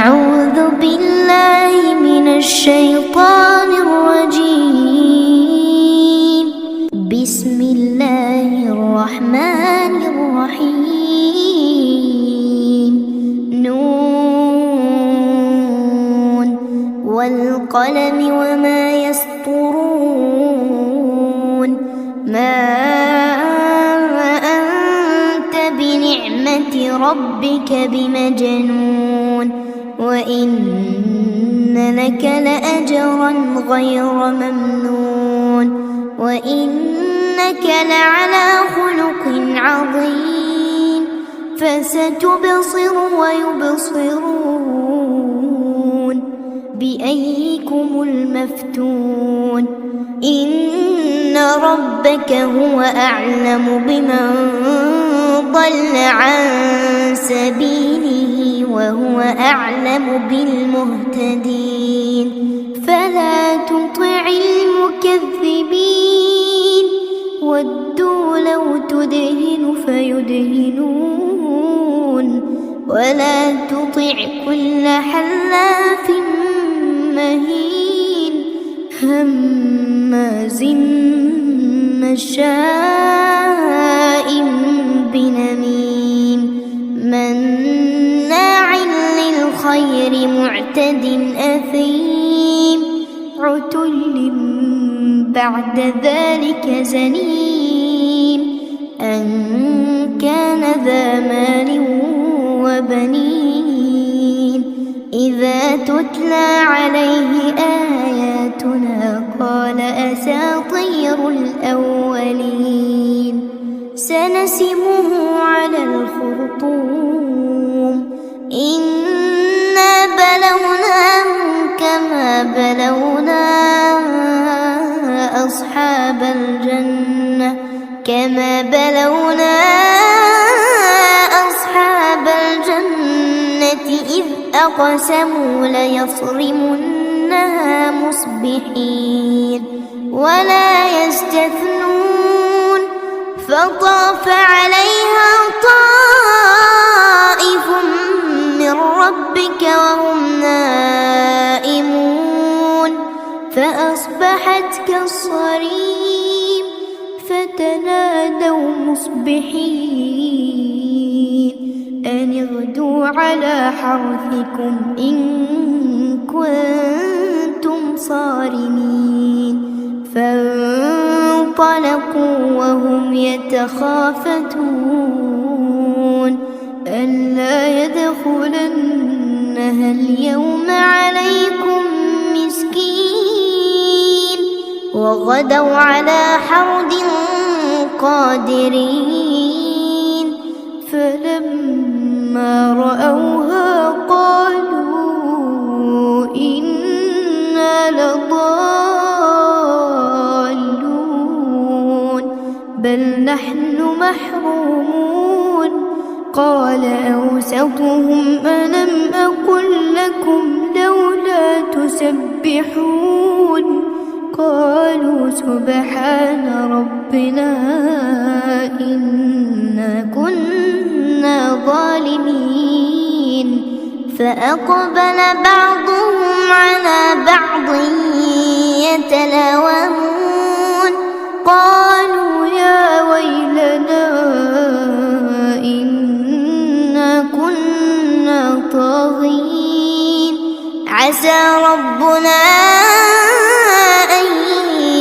أعوذ بالله من الشيطان الرجيم. بسم الله الرحمن الرحيم. نون والقلم وما يسطرون. ما أنت بنعمة ربك بمجنون، وإن لك لأجرا غير ممنون، وإنك لعلى خلق عظيم. فستبصر ويبصرون بأيكم المفتون. إن ربك هو أعلم بمن ضل عن سبيله وهو أعلم بالمهتدين. فلا تطع المكذبين، ودوا لو تدهن فيدهنون. ولا تطع كل حلاف مهين، هماز مشاء بنميم، مناع للخير معتد أثيم، عتل بعد ذلك زنيم، أن كان ذا مال وبنين. إذا تتلى عليه آياتنا قال أساطير الأولين. سنسمه على الخرطوم. إنا بلوناهم كما بلونا أصحاب الجنة إذ أقسموا ليصرمنها مصبحين ولا يستثنون. فطاف عليها طائف من ربك وهم نائمون، فأصبحت كالصريم. فتنادوا مصبحين أن اغدوا على حرثكم إن كنتم صارمين. فانطلقوا وهم يتخافتون ألا يدخلنها اليوم عليكم مسكين. وغدوا على حرد قادرين. فلما رأوها قالوا إنا لضالون بل نحن محرومون. قال أوسطهم ألم أقل لكم لولا تسبحون؟ قالوا سبحان ربنا إنا كنا ظالمين. فأقبل بعضهم على بعض يتلاومون. قالوا يا ويلنا إنا كنا طاغين. عسى ربنا أن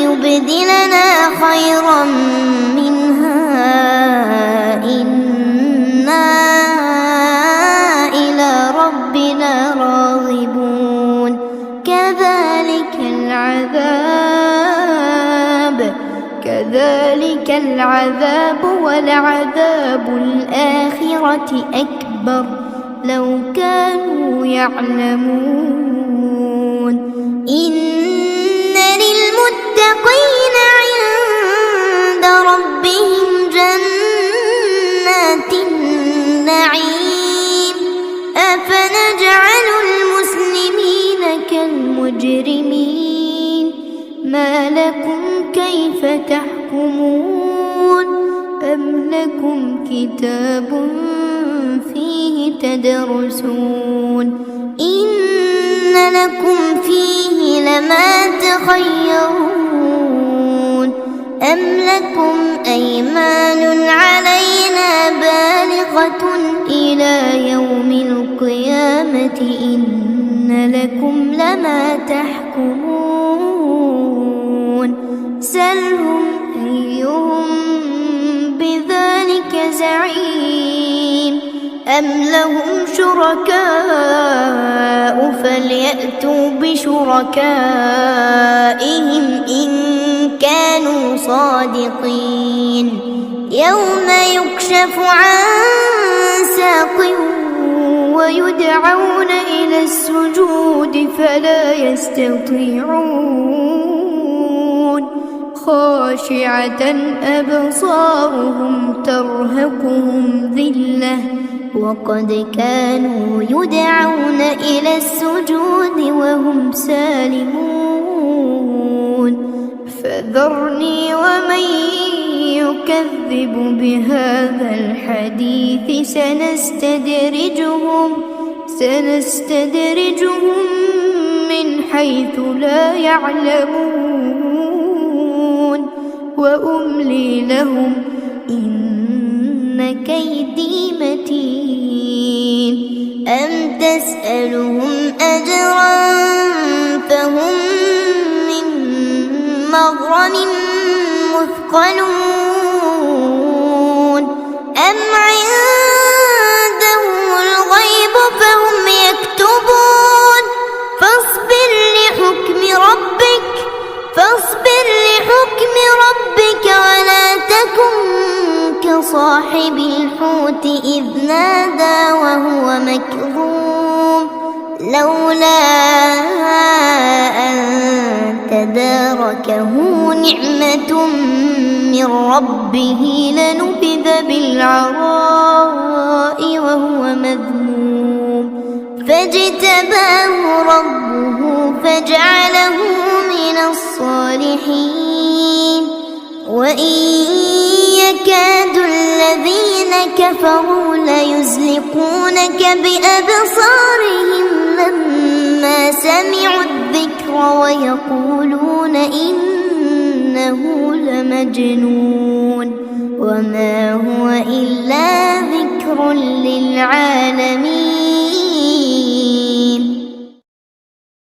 يبدلنا خيرا منها إنا إلى ربنا راغبون. كذلك العذاب ولعذاب الآخرة أكبر لو كانوا يعلمون. إن للمتقين عند ربهم جنات النعيم. أفنجعل المسلمين كالمجرمين؟ ما لكم كيف تحكمون؟ أم لكم كتاب فيه تدرسون؟ إنكم فيه لما تخيرون أم لكم أيمان علينا بالغة إلى يوم القيامة إن لكم لما تحكمون سلهم أيهم بذلك زعيم أم لهم شركاء فليأتوا بشركائهم إن كانوا صادقين يوم يكشف عن ساق ويدعون إلى السجود فلا يستطيعون خاشعة أبصارهم ترهقهم ذلة وقد كانوا يدعون إلى السجود وهم سالمون فذرني ومن يكذب بهذا الحديث سنستدرجهم من حيث لا يعلمون وأملي لهم إن كيدي متين أم تسألهم أجرا فهم من مغرم مثقلون أم عندهم الغيب فهم يكتبون فاصبر لحكم ربك ولا تكن كصاحب الحوت إذ نادى وهو مكظوم لولا أن تداركه نعمة من ربه لنبذ بالعراء وهو مذموم فاجتباه ربه فجعله من الصالحين وإن يكاد الذين كفروا ليزلقونك بأبصارهم لما سمعوا الذكر ويقولون إنه لمجنون وما هو إلا ذكر للعالمين